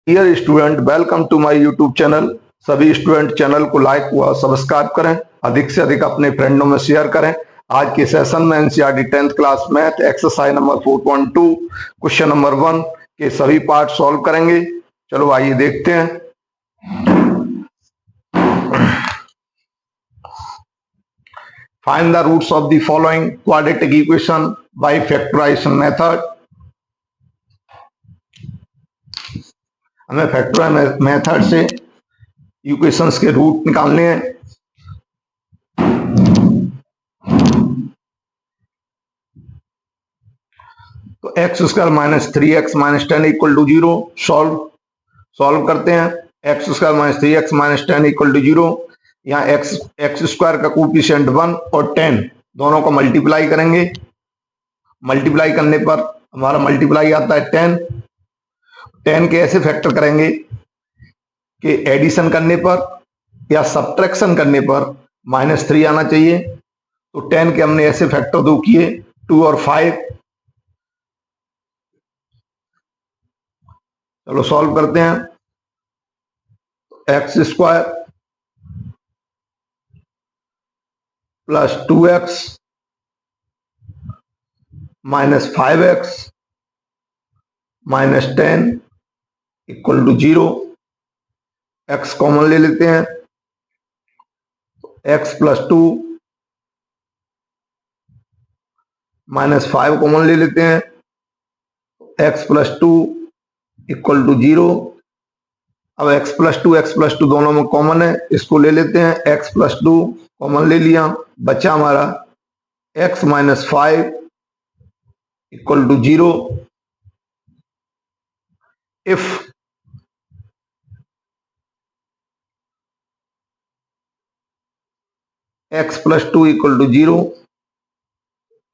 Dear student, welcome to my YouTube channel. सभी student channel को like व subscribe करें, अधिक से अधिक अपने फ्रेंडों में शेयर करें। आज के सेशन में NCERT 10th class math exercise number 4.2 question number 1 के सभी पार्ट सॉल्व करेंगे। चलो आइए देखते हैं। Find the roots of the following quadratic equation by factorisation method. हमें फैक्टराइजेशन मेथड से इक्वेशंस के रूट निकालने हैं। तो x square minus 3x minus 10 equal to 0 solve करते हैं। X square minus 3x minus 10 equal to 0। यहाँ एक्स स्क्वायर का कोफिशिएंट 1 और 10 दोनों को मल्टीप्लाई करेंगे। मल्टीप्लाई करने पर हमारा मल्टीप्लाई आता है 10 के ऐसे फैक्टर करेंगे कि एडिशन करने पर या सब्ट्रैक्शन करने पर -3 आना चाहिए। तो 10 के हमने ऐसे फैक्टर दो किए, 2 और 5। चलो सॉल्व करते हैं। X square plus 2x minus 5x minus 10 equal to 0। x common ले लेते हैं। x प्लस 2 माइनस 5 कॉमन ले लेते हैं। x plus 2 equal to 0। अब x प्लस टू दोनों में कॉमन है, इसको ले लेते हैं। x प्लस 2 कॉमन ले लिया, बचा हमारा x minus 5 equal to 0। If x plus 2 equal to 0,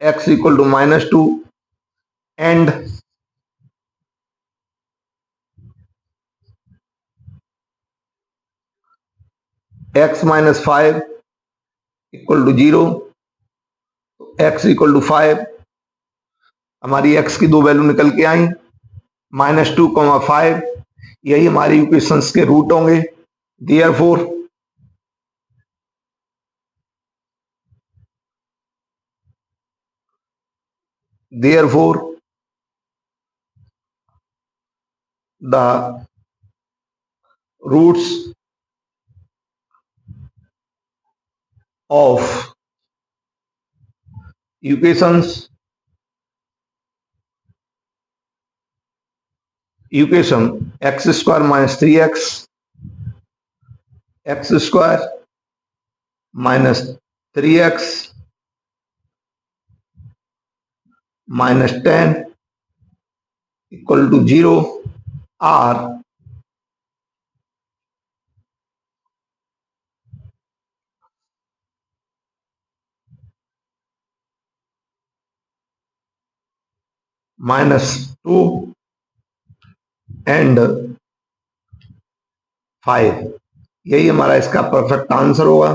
x equal to -2 and x minus 5 equal to 0, x equal to 5। हमारी x की दो वैल्यू निकल के आई, -2, 5। यही हमारी इक्वेशंस के रूट होंगे। Therefore the roots of equation x square minus 3x, x square minus 3x minus 10 equal to 0 are -2 and 5। यही हमारा इसका परफेक्ट आंसर होगा।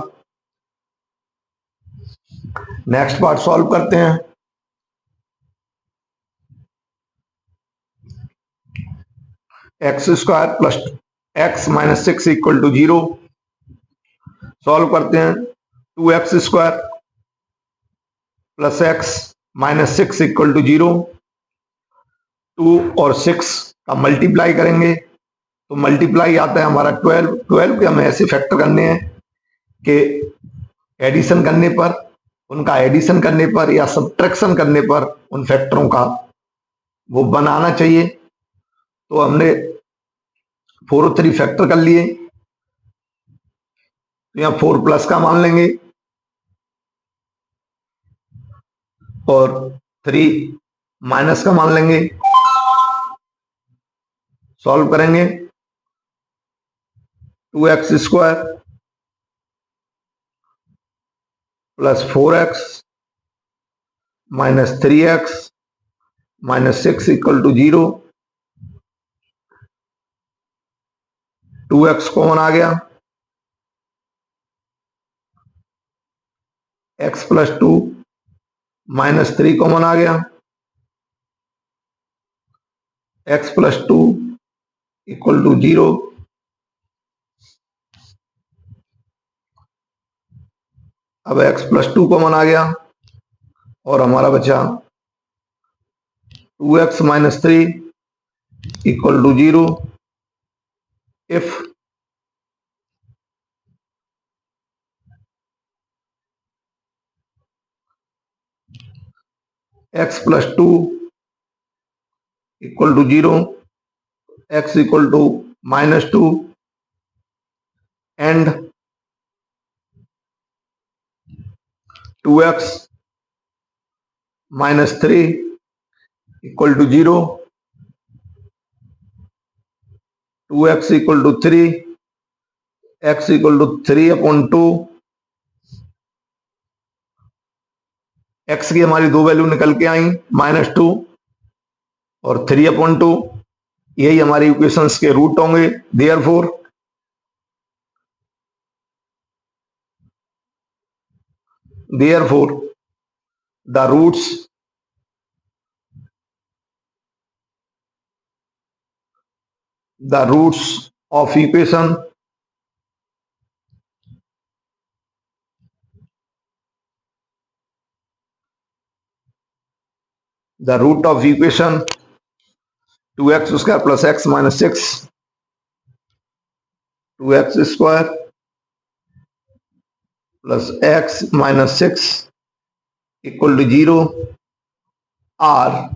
नेक्स्ट पार्ट सॉल्व करते हैं। X square plus x minus 6 equal to 0 solve करते हैं। 2x square plus x minus 6 equal to 0। 2 और 6 का मल्टीप्लाई करेंगे तो मल्टीप्लाई आता है हमारा 12 के हमें ऐसे फैक्टर करने हैं कि एडिशन करने पर, उनका एडिशन करने पर या सब्ट्रैक्शन करने पर उन फैक्टरों का वो बनाना चाहिए। तो हमने 4 और 3 फैक्टर कर लिए, तो यहाँ 4 प्लस का मान लेंगे और 3 माइनस का मान लेंगे। सॉल्व करेंगे। 2x square plus 4x minus 3x minus 6 equal to 0। 2x common आ गया, x प्लस 2 माइनस 3 कॉमन आ गया, x प्लस 2 इक्वल टू 0। अब x+2 कॉमन आ गया और हमारा बचा 2x-3 equal to 0 if x+2 equal to 0, x equal to -2 and 2x-3 equal to 0, 2x equal to 3, x equal to 3/2। x की हमारी दो वैल्यू निकल के आई, -2 और 3/2। यही हमारी इक्वेशंस के रूट होंगे। Therefore the roots of equation the root of equation 2x square plus x minus 6, 2x square plus x minus 6 equal to 0 are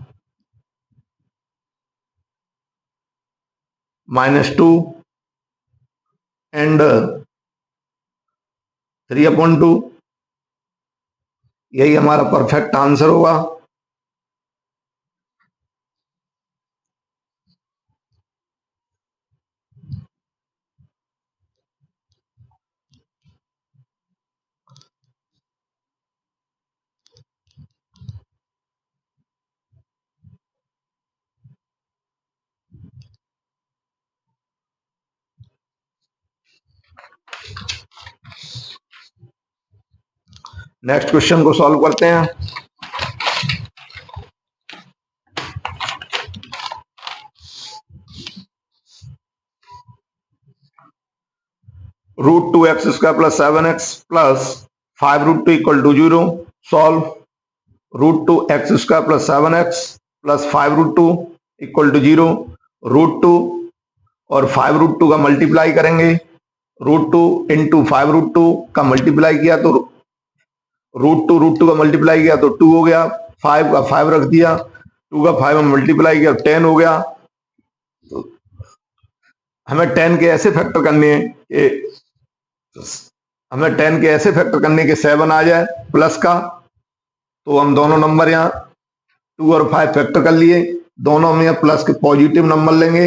-2 and 3/2। यही हमारा परफेक्ट आंसर होगा। नेक्स्ट क्वेश्चन को सॉल्व करते हैं। √2x² plus 7x plus 5√2 equal to 0। Solve √2x² plus 7x plus 5√2 equal to 0। √2 और 5√2 का multiply करेंगे। √2 into 5√2 का मल्टीप्लाई किया तो √2 का मल्टीप्लाई किया तो 2 हो गया, 5 का 5 रख दिया, 2 का 5 में मल्टीप्लाई किया 10 हो गया। तो हमें 10 के ऐसे फैक्टर करने हैं कि हमें 10 के ऐसे फैक्टर करने के 7 आ जाए प्लस का। तो हम दोनों नंबर यहाँ 2 और 5 फैक्टर कर लिए, दोनों हम यहाँ प्लस के पॉजिटिव नंबर लेंगे।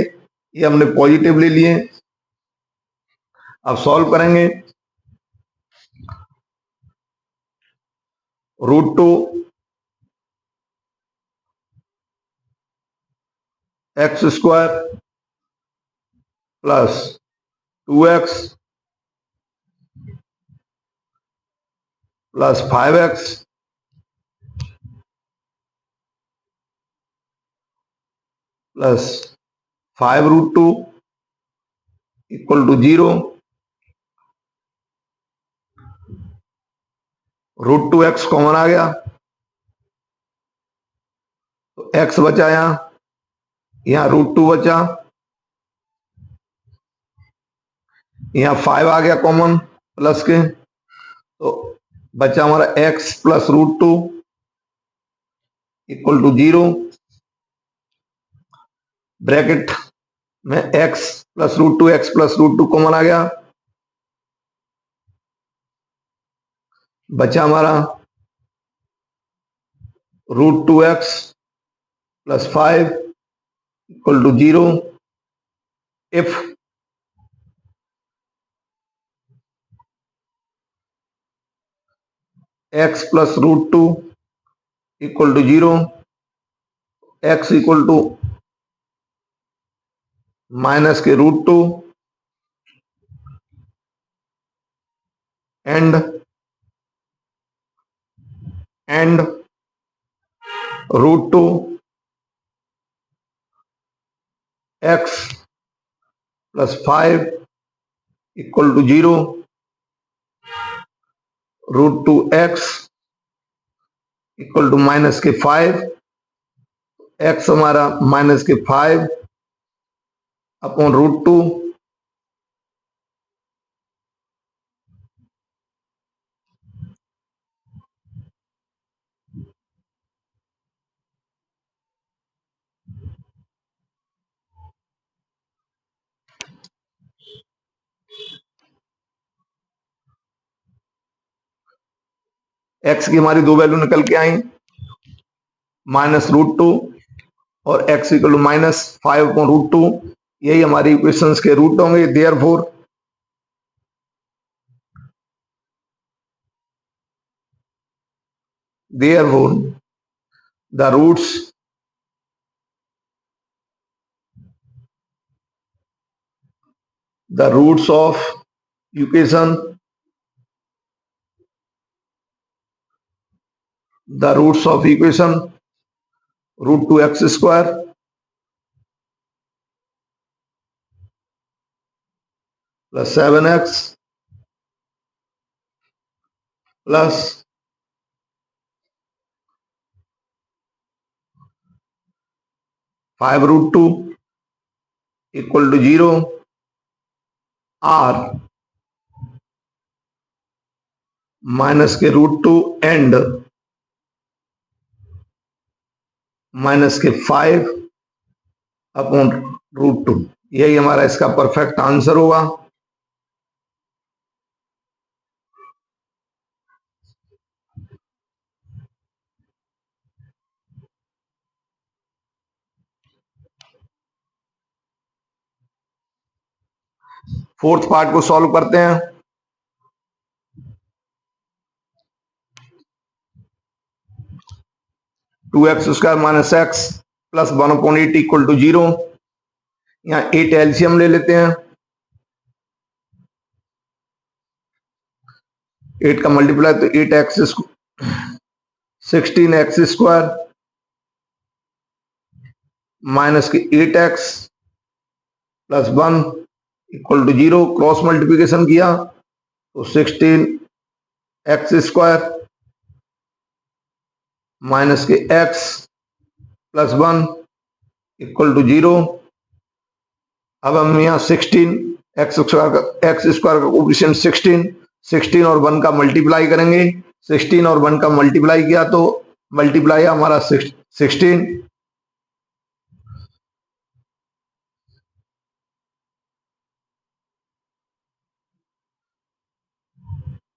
ये हमने पॉजिटिव ले लिए। अब सॉल्व करेंगे। √2 x² plus 2x plus 5x plus 5√2 equal to 0। √2x common आ गया तो x बचा, यहाँ √2 बचा, यहाँ 5 आ गया कॉमन प्लस के, तो बचा हमारा x plus √2 equal to 0। Bracket में x प्लस √2 कॉमन आ गया, बचा हमारा √2x plus 5 equal to 0 if x plus √2 equal to 0, x equal to minus के √2 and √2 x +5 equal to 0, √2x equal to -5, x हमारा -5 अपॉन √2, x की हमारी दो वैल्यू निकल के आई, -√2 और x इक्वल टू -5 अपॉन √2, यही हमारी इक्वेशंस के रूट होंगे। Therefore the roots of equation √2x² plus 7x plus 5√2 equal to 0 are minus के √2 एंड -5 अपॉन √2, यही हमारा इसका परफेक्ट आंसर होगा। फोर्थ पार्ट को सॉल्व करते हैं। (2x² - x + 1/8 इक्वल टू 0), यहाँ 8 एलसीएम ले लेते हैं। 8 का मल्टीप्लाई तो 8x 16x² माइनस के 8x plus 1 equal to 0, cross multiplication किया तो 16x² माइनस के x प्लस 1 इक्वल टू 0। अब हम यहाँ 16x² का कोएफिशिएंट 16 और 1 का मल्टीप्लाई करेंगे। 16 और 1 का मल्टीप्लाई किया तो मल्टीप्लाई हमारा 16।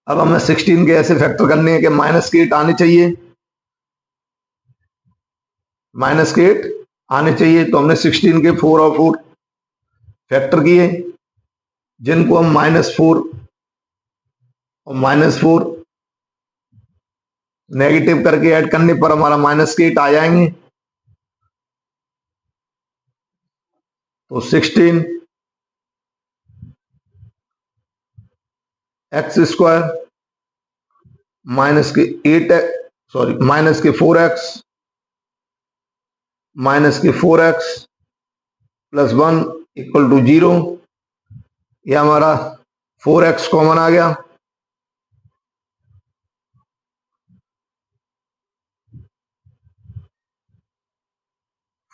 अब हमें 16 के ऐसे फैक्टर करने हैं कि -8 आने चाहिए, -8 आने चाहिए। तो हमने 16 के 4 और 4 फैक्टर किए, जिनको हम -4 और -4 नेगेटिव करके ऐड करने पर हमारा -8 आ जाएंगे। तो 16 x² माइनस के 4x प्लस 1 इक्वल टू 0। यह हमारा 4x कॉमन आ गया।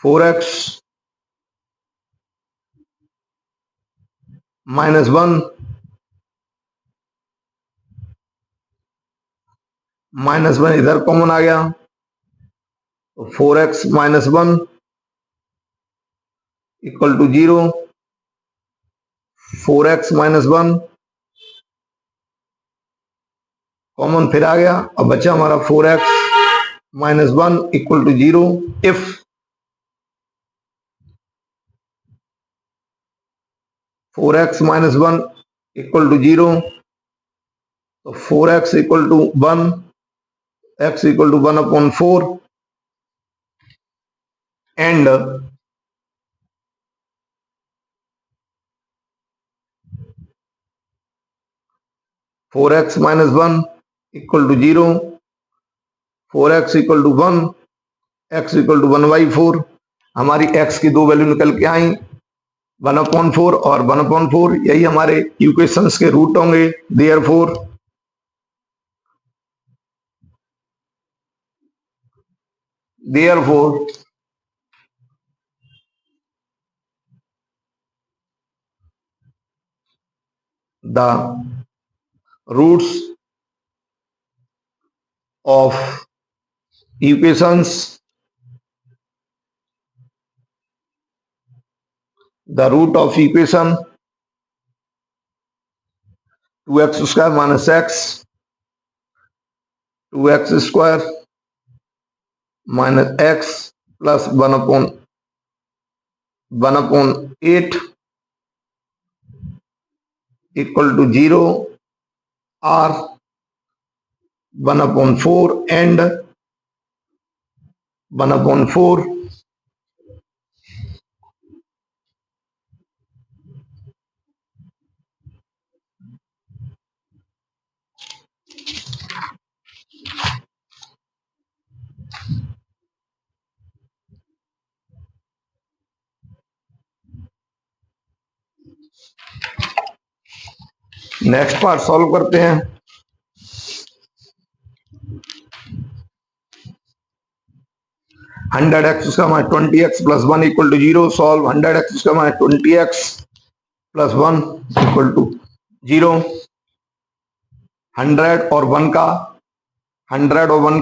(4x - 1 -1 इधर कॉमन आ गया, तो 4x - 1 equal to 0। 4x - 1 common फिर आ गया। अब बचा हमारा 4x - 1 equal to 0। If 4x - 1 equal to 0, तो 4x equal to 1, x equal to 1/4 and 4x - 1 equal to 0, 4x equal to 1, x equal to 1/4। हमारी x की दो वैल्यू निकल के आई, 1/4 और 1/4 यही हमारे इक्वेशंस के रूट होंगे। Therefore the roots of equations, the root of equation 2x square minus x, 2x square minus x plus 1/8 equal to 0 or 1/4 and 1/4. Next part solve करते हैं। 100x minus 20x plus 1 equal to 0. Solve 100x minus 20x plus 1 equal to 0. 100 और 1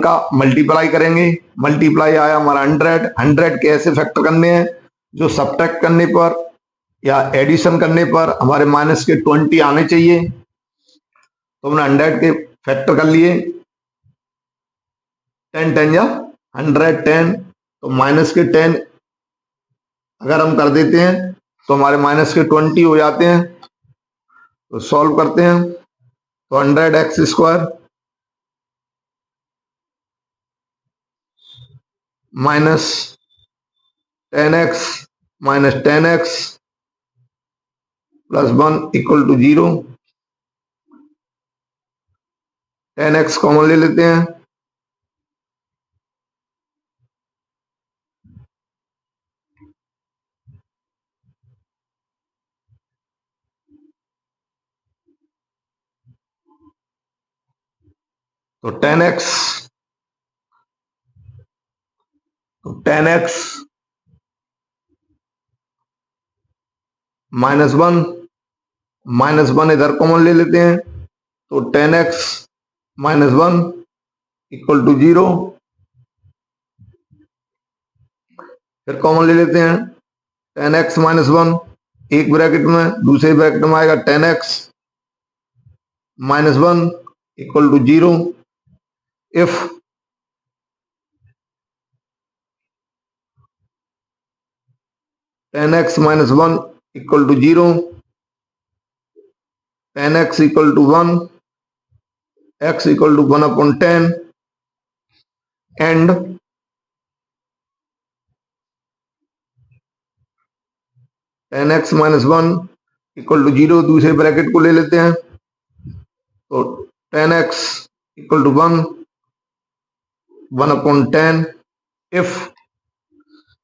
का multiply करेंगे। Multiply आया हमारा 100 के ऐसे factor करने हैं जो सब्ट्रैक्ट करने पर या एडिशन करने पर हमारे माइनस के 20 आने चाहिए। तो हमने 100 के फैक्टर कर लिए। 10 10 या 110, तो माइनस के 10 अगर हम कर देते हैं तो हमारे माइनस के 20 हो जाते हैं। तो सॉल्व करते हैं तो 100x square minus 10x minus 10x plus 1 equal to 0। 10x common ले लेते हैं तो 10x माइनस वन इधर कॉमन ले लेते हैं तो 10x माइनस 1 इक्वल टू 0। फिर कॉमन ले लेते हैं 10x माइनस 1 एक ब्रैकेट में, दूसरे ब्रैकेट में आएगा 10x minus 1 equal to 0 if 10x minus 1 equal to 0, 10x equal to 1, x equal to 1/10 and 10x minus 1 equal to 0 दूसरे ब्रैकेट को ले लेते हैं तो 10x equal to 1 1/10 if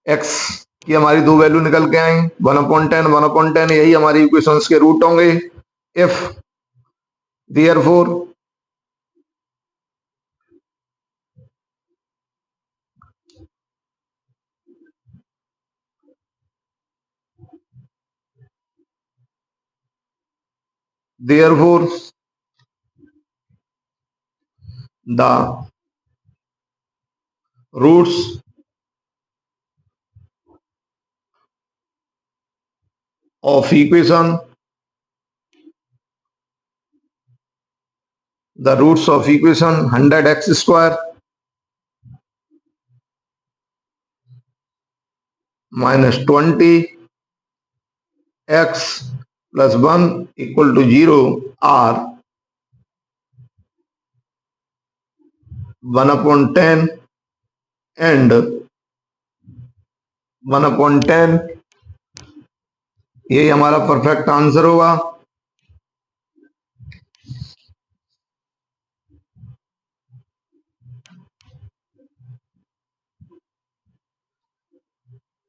x की हमारी दो वैल्यू निकल के आई 1/10 यही हमारी इक्वेशंस के रूट होंगे। If therefore the roots of equation the roots of equation 100x square minus 20x plus 1 equal to 0 are 1/10 and 1/10 यही हमारा परफेक्ट आंसर होगा।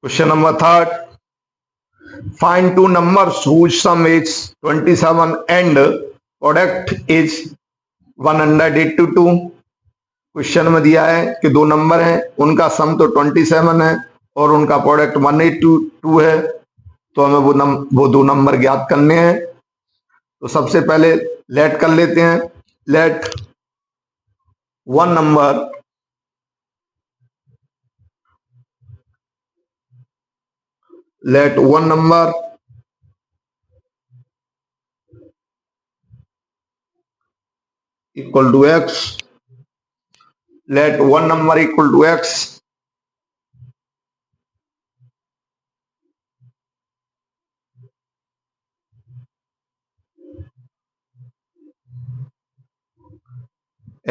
Question number 3 find two numbers whose sum is 27 and product is 182। Question में दिया है कि दो number हैं, उनका सम तो 27 है और उनका प्रोडक्ट 182 है, तो हमें वो दो नंबर ज्ञात करने हैं। तो सबसे पहले लेट कर लेते हैं। Let one number equal to x. Let one number equal to x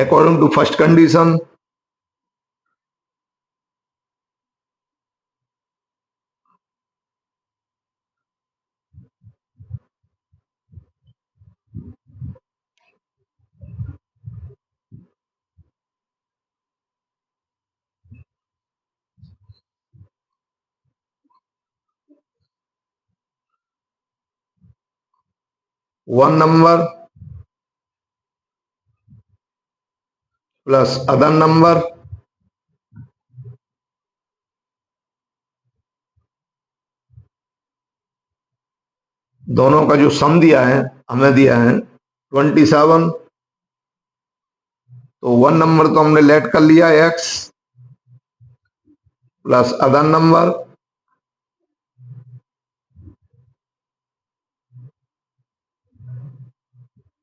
according to first condition। One number plus other number दोनों का जो सम दिया है, हमें दिया है 27। तो वन नंबर तो हमने लेट कर लिया x plus other number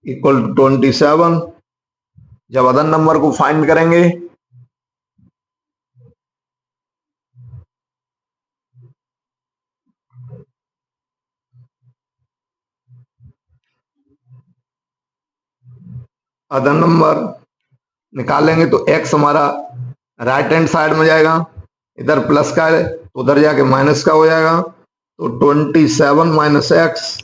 equal to 27। जब अदर नंबर को फाइंड करेंगे अदर नंबर निकालेंगे तो एक्स हमारा राइट हैंड साइड में जाएगा, इधर प्लस का है तो उधर जाके माइनस का हो जाएगा। तो 27 माइनस एक्स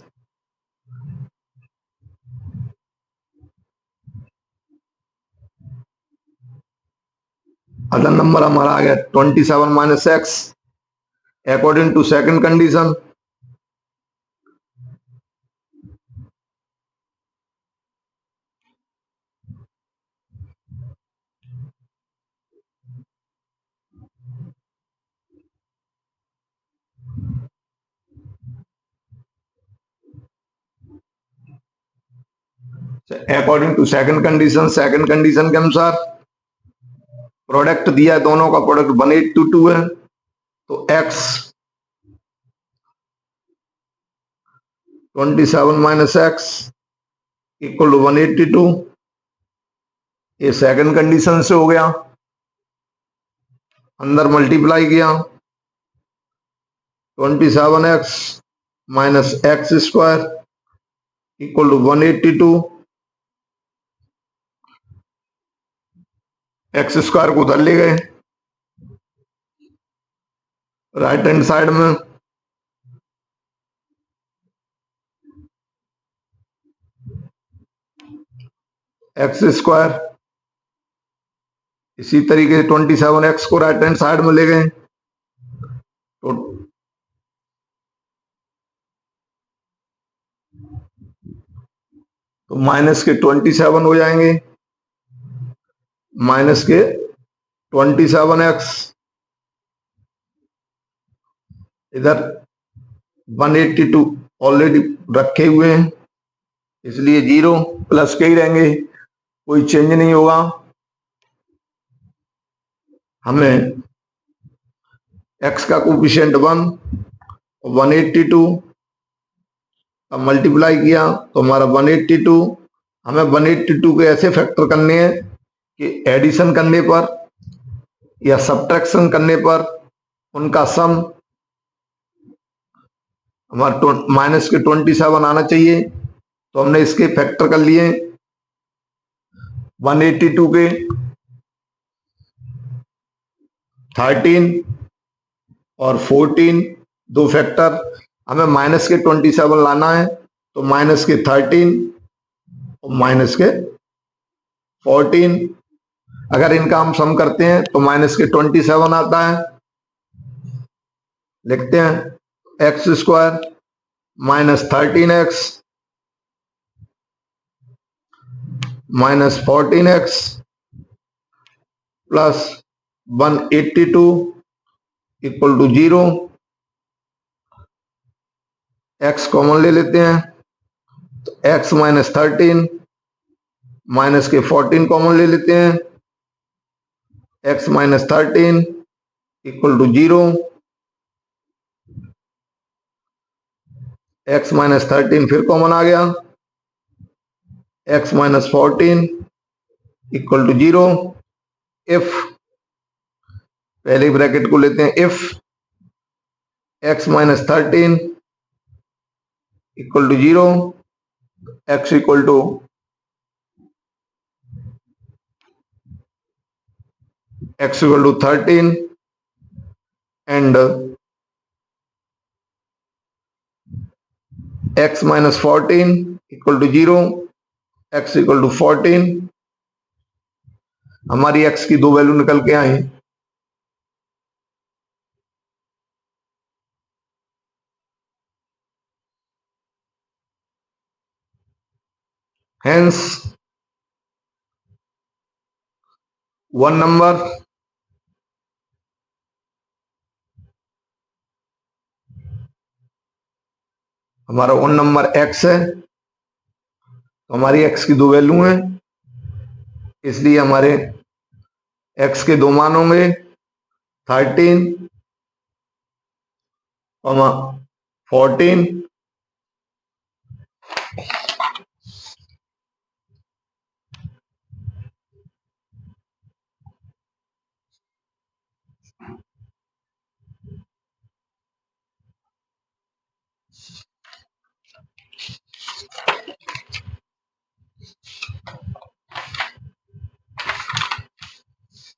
अदर नंबर हमारा आ गया 27 minus x according to second condition. According to second condition के अनुसार प्रोडक्ट दिया है, दोनों का प्रोडक्ट 1822 है। तो x 27 minus x equal to 182। ये सेकंड कंडीशन से हो गया, अंदर मल्टीप्लाई किया 27x minus x square equal to 182। X square को उधर ले गए राइट हैंड साइड में, एक्स स्क्वायर इसी तरीके से 27x को राइट हैंड साइड में ले गए तो माइनस के 27 हो जाएंगे, माइनस के 27x इधर 182 ऑलरेडी रखे हुए हैं इसलिए 0 प्लस के ही रहेंगे, कोई चेंज नहीं होगा। हमें x का कोफिशिएंट 1 182 अब मल्टीप्लाई किया तो हमारा 182। हमें 182 के ऐसे फैक्टर करने हैं कि एडिशन करने पर या सब्ट्रैक्शन करने पर उनका सम हमारा माइनस के 27 आना चाहिए। तो हमने इसके फैक्टर कर लिए 182 के 13 और 14 दो फैक्टर, हमें माइनस के 27 लाना है तो माइनस के 13 और माइनस के 14। अगर इनका हम सम करते हैं तो माइनस के 27 आता है। लिखते हैं x square minus 13x minus 14x plus 182 equal to 0। x common ले लेते हैं तो x माइनस 13 माइनस के 14 कॉमन ले लेते हैं, x minus 13 equal to 0। x minus 13 फिर कॉमन आ गया, x minus 14 equal to 0। If पहले ब्रैकेट को लेते हैं, if x minus 13 equal to 0, x equal to x equal to 13 and x minus 14 equal to 0, x equal to 14। हमारी x की दो वैल्यू निकल के आई। Hence, one number हमारा वन नंबर x है, तो हमारी x की दो वैल्यू हैं, इसलिए हमारे x के दो मान होंगे 13, 14।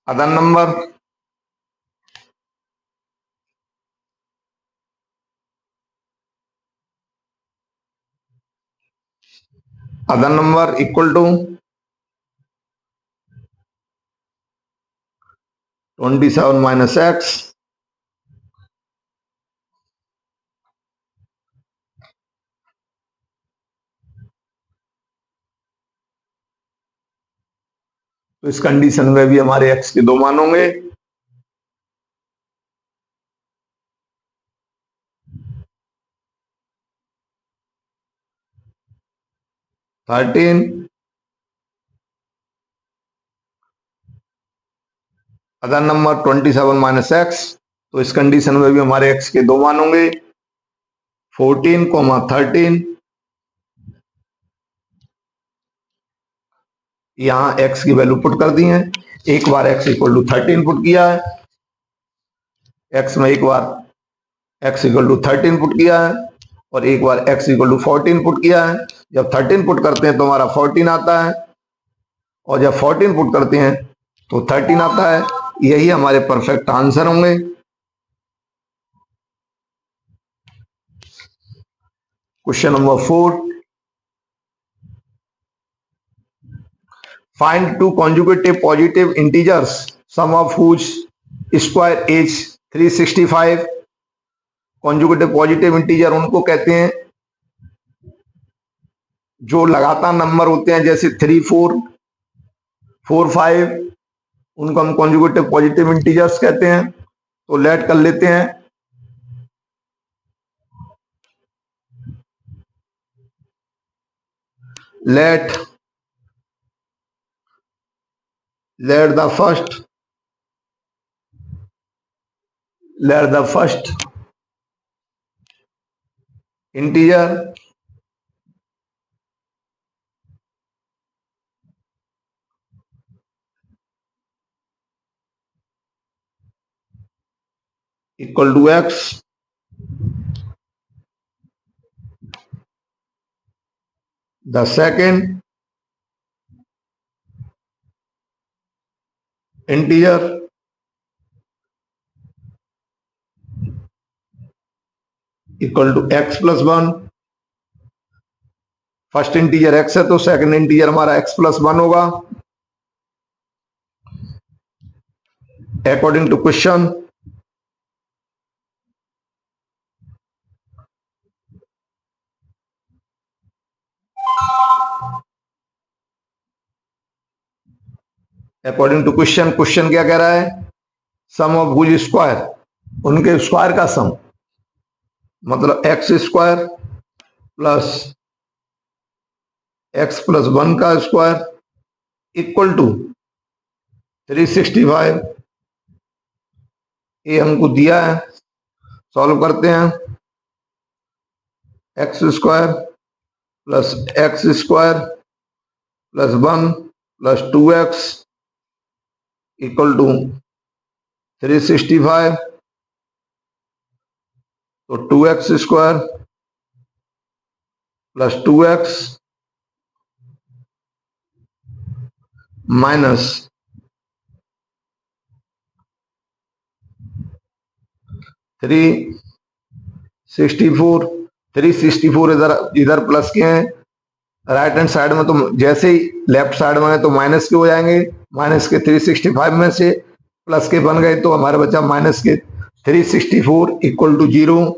Other number equal to 27 minus x, तो इस कंडीशन में भी हमारे x के दो मान होंगे, 13 अदर नंबर 27 माइनस एक्स, तो इस कंडीशन में भी हमारे x के दो मान होंगे 14, 13। यहां x की वैल्यू पुट कर दी है। एक बार x इक्वल टू 13 पुट किया है, x में एक बार x इक्वल टू 13 पुट किया है और एक बार x इक्वल टू 14 पुट किया है। जब 13 पुट करते हैं तो हमारा 14 आता है और जब 14 पुट करते हैं तो 13 आता है। यही हमारे परफेक्ट आंसर होंगे। Question number 4, find two consecutive positive integers sum of whose square is 365। consecutive positive integer उनको कहते हैं जो लगातार नंबर होते हैं, जैसे 3, 4, 4, 5, उनको हम consecutive positive integers कहते हैं। तो लेट कर लेते हैं, let the first integer equal to x, the second integer equal to x plus 1। First integer x है तो सेकंड इंटीजर हमारा x प्लस 1 होगा। According to question according to question, question क्या कह रहा है, सम ऑफ हुज स्क्वायर, उनके square का सम, मतलब x square plus x plus 1 का स्क्वायर इक्वल टू 365। ये हमको दिया है, सॉल्व करते हैं। X square plus x square plus 1 plus 2x equal to 365। तो 2x square plus 2x minus 364, 364 इधर इधर प्लस के हैं, राइट हैंड साइड में तो जैसे ही लेफ्ट साइड में है तो माइनस के हो जाएंगे, माइनस के 365 में से प्लस के बन गए तो हमारे बचा माइनस के 364 इक्वल टू 0।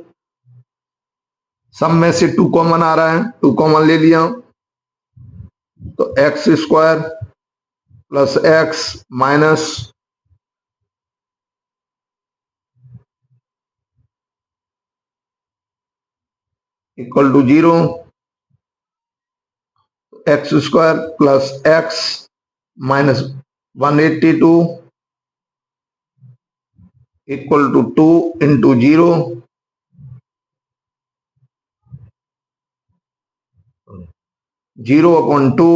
सम में से 2 कॉमन आ रहा है, 2 कॉमन ले लिया, तो x square plus x minus equal to 0। X square plus x minus 182 equal to 2 into 0। 0/2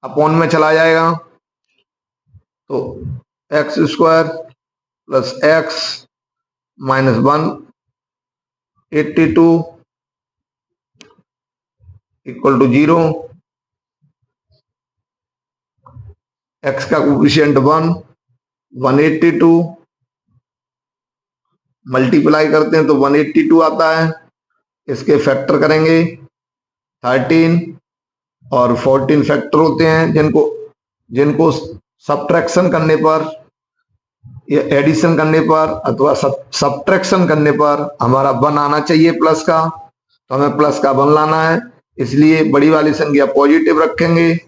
upon में चला जाएगा, तो x square plus x minus 182 equal to 0। X का कोफिशिएंट 1, 182 मल्टीप्लाई करते हैं तो 182 आता है, इसके फैक्टर करेंगे 13 और 14 फैक्टर होते हैं, जिनको जिनको सब्ट्रैक्शन करने पर या एडिशन करने पर अथवा सब्ट्रैक्शन करने पर हमारा 1 आना चाहिए प्लस का, तो हमें प्लस का 1 लाना है, इसलिए बड़ी वाली संख्या पॉजिटिव रखेंगे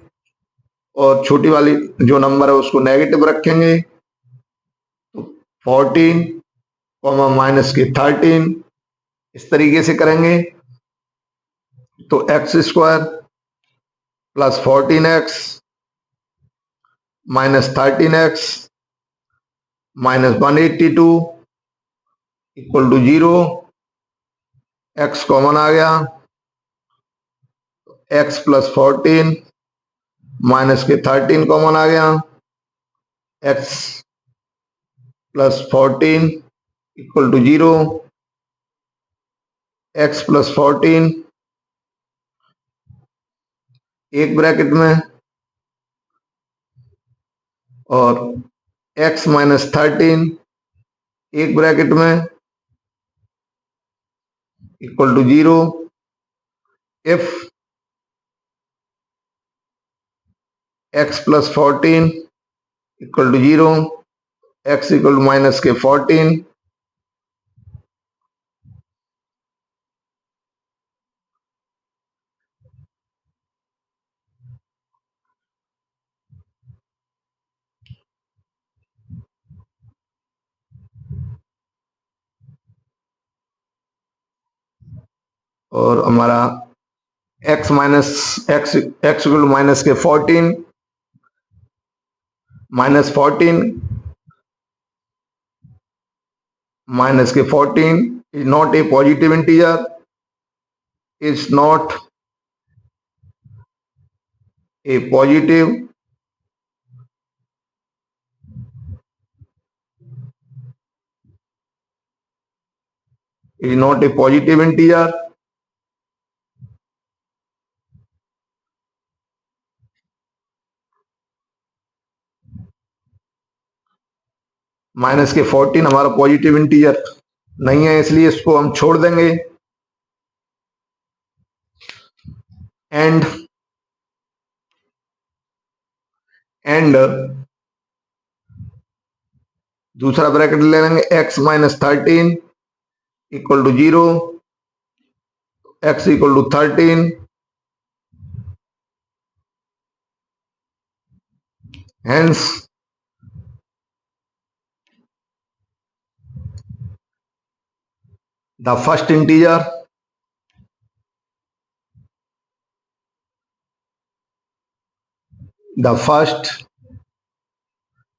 और छोटी वाली जो नंबर है उसको नेगेटिव रखेंगे। तो 14 माइनस के 13 इस तरीके से करेंगे, तो x square plus 14x minus 13x minus 182 equal to 0। X common आ गया, एक्स प्लस 14 माइनस के 13 कॉमन आ गया, x plus 14 equal to 0। X plus 14 एक ब्रैकेट में और एक्स माइनस 13 एक ब्रैकेट में equal to 0। If x plus 14 equal to 0, x equal to minus के 14, और हमारा x minus x x equal to minus के 14 माइनस 14 माइनस के 14 is not a positive integer, is not a positive is not a positive integer. Minus के 14 हमारा positive integer नहीं है, इसलिए इसको हम छोड़ देंगे। एंड एंड दूसरा ब्रैकेट ले लेंगे, x minus 13 equal to 0, x equal to 13, hence the first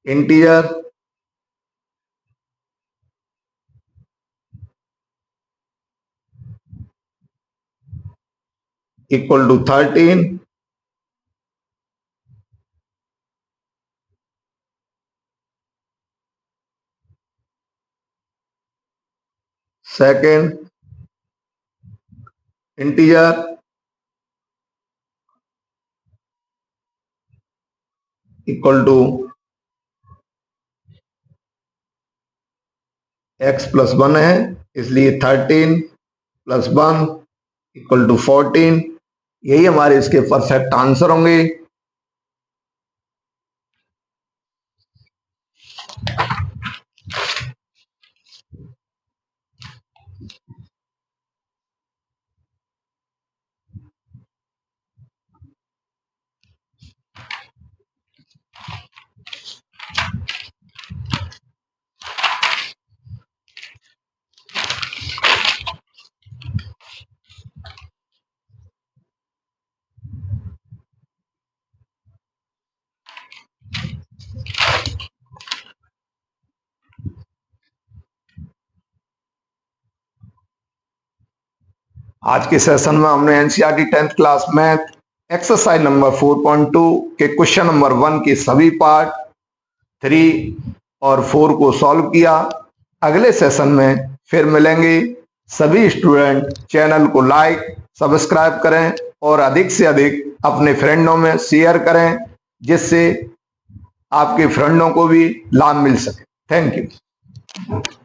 integer equal to 13. Second integer equal to x plus 1 है, इसलिए 13 प्लस 1 इक्वल टू 14। यही हमारे इसके परफेक्ट आंसर होंगे। आज के सेशन में हमने NCERT 10th class math exercise number 4.2 के क्वेश्चन नंबर 1 के सभी पार्ट 3 और 4 को सॉल्व किया। अगले सेशन में फिर मिलेंगे। सभी स्टूडेंट चैनल को लाइक सब्सक्राइब करें और अधिक से अधिक अपने फ्रेंडों में शेयर करें, जिससे आपके फ्रेंडों को भी लाभ मिल सके। Thank you.